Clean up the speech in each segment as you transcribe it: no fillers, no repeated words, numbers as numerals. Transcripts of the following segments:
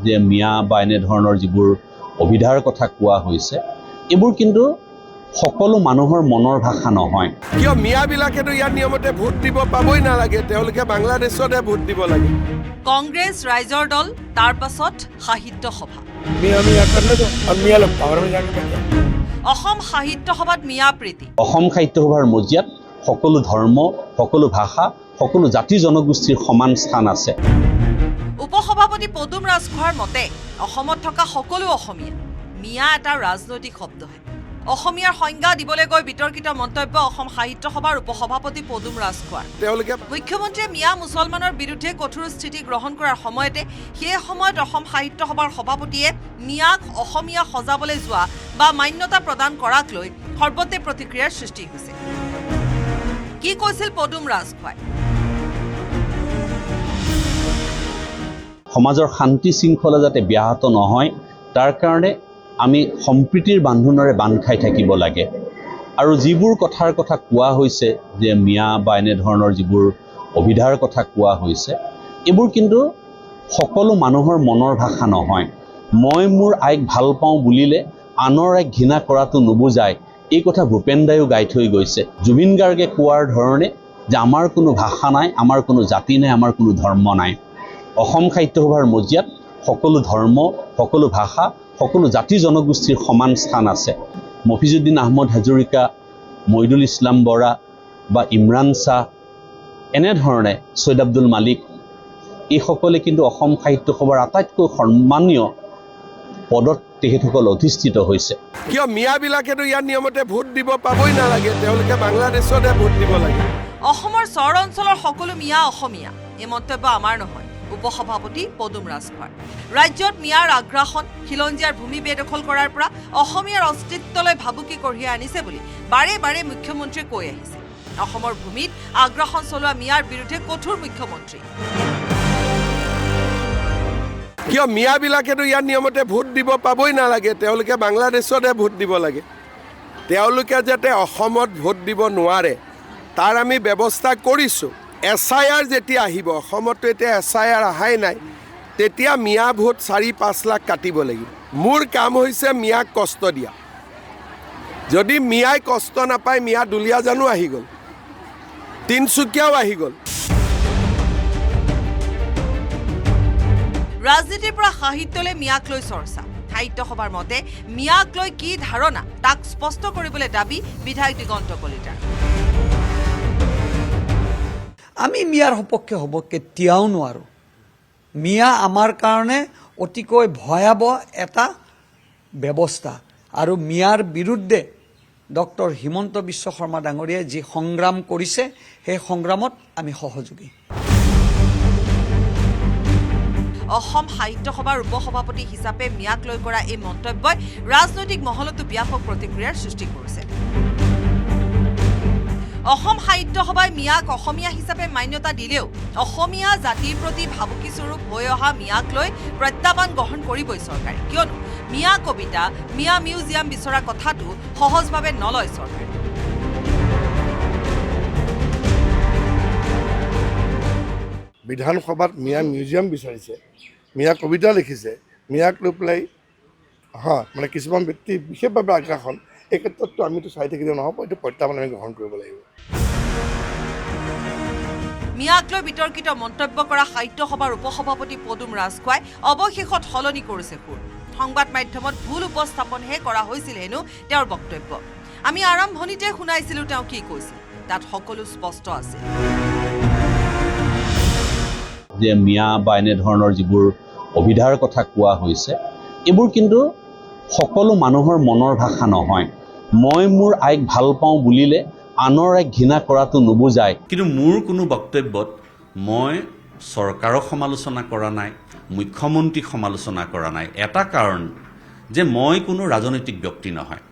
যে মিয়া বা এনেধৰণৰ যিবোৰ অভিধাৰ কথা কোৱা হৈছে এইবোৰ কিন্তু সকলো মানুহৰ মনৰ ভাষা নহয়। কিয় মিয়াবিলাকেতো ইয়াৰ নিয়মতে ভোট দিব পাবই নালাগে, তেওঁলোকে বাংলাদেশতে ভোট দিব লাগে। কংগ্ৰেছ ৰাইজৰ দল, তাৰ পাছত সাহিত্য সভা। অসম সাহিত্য সভাত মিয়া প্ৰীতি। অসম সাহিত্য সভাৰ মজিয়াত সকলো ধৰ্ম, সকলো ভাষা, সকলো জাতি জনগোষ্ঠীৰ সমান স্থান আছে। উপসভাপতি পদুম ৰাজখোৱাৰ মতে অসমত থকা সকলো অসমীয়া। মিয়া এটা ৰাজনৈতিক শব্দহে। অসমীয়াৰ সংজ্ঞা দিবলৈ গৈ বিতৰ্কিত মন্তব্য অসম সাহিত্য সভাৰ উপসভাপতি পদুম ৰাজখোৱাৰ। মুখ্যমন্ত্ৰীয়ে মিয়া মুছলমানৰ বিৰুদ্ধে কঠোৰ স্থিতি গ্ৰহণ কৰাৰ সময়তে সেই সময়ত অসম সাহিত্য সভাৰ সভাপতিয়ে মিয়াক অসমীয়া সজাবলৈ যোৱা বা মান্যতা প্ৰদান কৰাক লৈ সৰ্বতে প্ৰতিক্ৰিয়াৰ সৃষ্টি হৈছে। কি কৈছিল পদুম ৰাজখোৱাই? সমাজৰ শান্তি শৃংখলা যাতে ব্যাহত নহয় তাৰ কাৰণে আমি সম্প্ৰীতিৰ বান্ধোনেৰে বান্ধ খাই থাকিব লাগে। আৰু যিবোৰ কথাৰ কথা কোৱা হৈছে যে মিয়া বা এনেধৰণৰ যিবোৰ অভিধাৰ কথা কোৱা হৈছে এইবোৰ কিন্তু সকলো মানুহৰ মনৰ ভাষা নহয়। মই মোৰ আইক ভাল পাওঁ বুলিলে আনৰ আইক ঘৃণা কৰাটো নুবুজায়, এই কথা ভূপেন দাইও গাই থৈ গৈছে। জুবিন গাৰ্গে কোৱাৰ ধৰণে যে আমাৰ কোনো ভাষা নাই, আমাৰ কোনো জাতি নাই, আমাৰ কোনো ধৰ্ম নাই। অসম সাহিত্য সভাৰ মজিয়াত সকলো ধৰ্ম, সকলো ভাষা, সকলো জাতি জনগোষ্ঠীৰ সমান স্থান আছে। মফিজুদ্দিন আহমদ হাজৰিকা, মইদুল ইছলাম বৰা বা ইমৰান শ্বাহ এনেধৰণে ছৈয়দ আব্দুল মালিক এইসকলে কিন্তু অসম সাহিত্য সভাৰ আটাইতকৈ সন্মানীয় পদত তেখেতসকল অধিষ্ঠিত হৈছে। কিয় মিয়াবিলাকেতো ইয়াৰ নিয়মতে ভোট দিব পাবই নালাগে, তেওঁলোকে বাংলাদেশতে ভোট দিব লাগে। অসমৰ চৰ অঞ্চলৰ সকলো মিয়া অসমীয়া, এই মন্তব্য আমাৰ নহয়, উপসভাপতি পদুম ৰাজখোৱাৰ। ৰাজ্যত মিয়াৰ আগ্ৰাসন খিলঞ্জীয়াৰ ভূমি বেদখল কৰাৰ পৰা অসমীয়াৰ অস্তিত্বলৈ ভাবুকি কঢ়িয়াই আনিছে বুলি বাৰে বাৰে মুখ্যমন্ত্ৰীয়ে কৈ আহিছে। অসমৰ ভূমিত আগ্ৰাসন চলোৱা মিয়াৰ বিৰুদ্ধে কঠোৰ মুখ্যমন্ত্ৰী। কিয় মিয়াবিলাকেতো ইয়াৰ নিয়মতে ভোট দিব পাবই নালাগে, তেওঁলোকে বাংলাদেশতে ভোট দিব লাগে। তেওঁলোকে যাতে অসমত ভোট দিব নোৱাৰে তাৰ আমি ব্যৱস্থা কৰিছোঁ। SIR যেতিয়া আহিব, অসমতো এতিয়া SIR অহাই নাই, তেতিয়া মিয়া ভোট 4-5 লাখ কাটিব লাগিব। মোৰ কাম হৈছে মিয়াক কষ্ট দিয়া। যদি মিয়াই কষ্ট নাপায়, মিয়া দুলীয়াজানো আহি গ'ল, তিনিচুকীয়াও আহি গ'ল। ৰাজনীতিৰ পৰা সাহিত্যলৈ মিয়াক লৈ চৰ্চা। সাহিত্য সভাৰ মতে মিয়াক লৈ কি ধাৰণা তাক স্পষ্ট কৰিবলৈ দাবী বিধায়ক দিগন্ত কলিতাৰ। আমি মিয়াৰ সপক্ষে হ'ব কেতিয়াও নোৱাৰোঁ। মিয়া আমাৰ কাৰণে অতিকৈ ভয়াৱহ এটা ব্যৱস্থা আৰু মিয়াৰ বিৰুদ্ধে ডক্টৰ হিমন্ত বিশ্ব শৰ্মা ডাঙৰীয়াই যি সংগ্ৰাম কৰিছে সেই সংগ্ৰামত আমি সহযোগী। অসম সাহিত্য সভাৰ উপসভাপতি হিচাপে মিয়াক লৈ কৰা এই মন্তব্যই ৰাজনৈতিক মহলতো ব্যাপক প্ৰতিক্ৰিয়াৰ সৃষ্টি কৰিছে। অসম সাহিত্য সভাই মিয়াক অসমীয়া হিচাপে মান্যতা দিলেও অসমীয়া জাতিৰ প্ৰতি ভাবুকি স্বৰূপ হৈ অহা মিয়াক লৈ প্ৰত্যাহ্বান গ্ৰহণ কৰিবই চৰকাৰে, কিয়নো মিয়া কবিতা, মিয়া মিউজিয়াম বিচৰা কথাটো সহজভাৱে নলয় চৰকাৰে। বিধানসভাত মিয়া মিউজিয়াম বিচাৰিছে, মিয়া কবিতা লিখিছে, মিয়াক লৈ পেলাই মানে কিছুমান ব্যক্তি বিশেষভাৱে আগ্ৰাসন, এই ক্ষেত্ৰততো আমিতো চাই থাকিলেও নহ'ব, এইটো প্ৰত্যাহ্বান আমি গ্ৰহণ কৰিব লাগিব। মিয়াক লৈ বিতৰ্কিত মন্তব্য কৰা সাহিত্য সভাৰ উপসভাপতি পদুম ৰাজখোৱাই অৱশেষত সলনি কৰিছে সুৰ। সংবাদ মাধ্যমত ভুল উপস্থাপনহে কৰা হৈছিল হেনো তেওঁৰ বক্তব্য। আমি আৰম্ভণিতে শুনাইছিলোঁ তেওঁ কি কৈছিল, তাত সকলো স্পষ্ট আছিল। যে মিয়া বা এনেধৰণৰ যিবোৰ অভিধাৰ কথা কোৱা হৈছে এইবোৰ কিন্তু সকলো মানুহৰ মনৰ ভাষা নহয়। মই মোৰ আইক ভাল পাওঁ বুলিলে আনৰ আইক ঘৃণা কৰাটো নুবুজায়। কিন্তু মোৰ কোনো বক্তব্যত মই চৰকাৰক সমালোচনা কৰা নাই, মুখ্যমন্ত্ৰীক সমালোচনা কৰা নাই। এটা কাৰণ যে মই কোনো ৰাজনৈতিক ব্যক্তি নহয়,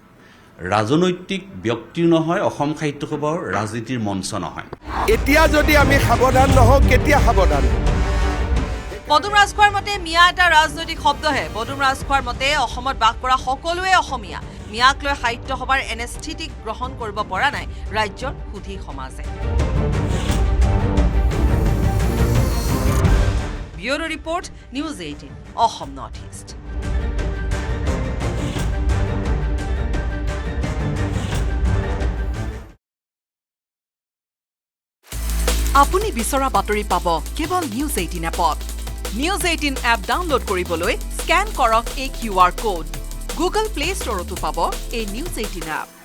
ৰাজনৈতিক ব্যক্তি নহয়, অসম সাহিত্য সভাৰ ৰাজনীতিৰ মঞ্চ নহয়। এতিয়া যদি আমি সাৱধান নহওঁ, কেতিয়া সাৱধান? পদুম ৰাজখোৱাৰ মতে মিয়া এটা ৰাজনৈতিক শব্দহে। পদুম ৰাজখোৱাৰ মতে অসমত বাস কৰা সকলোৱে অসমীয়া। মিয়াক লৈ সাহিত্য সভাৰ এনে স্থিতি গ্ৰহণ কৰিব পৰা নাই ৰাজ্যৰ সুধী সমাজে। Bureau report, news 18 Assam north east. আপুনি বিচৰা বাতৰি পাব কেৱল নিউজ 18 এপত। নিউজ 18 এপ ডাউনলোড কৰিবলৈ স্কেন কৰক এই QR কোড। গুগল প্লে ষ্টৰতো পাব এই নিউজ 18 এপ।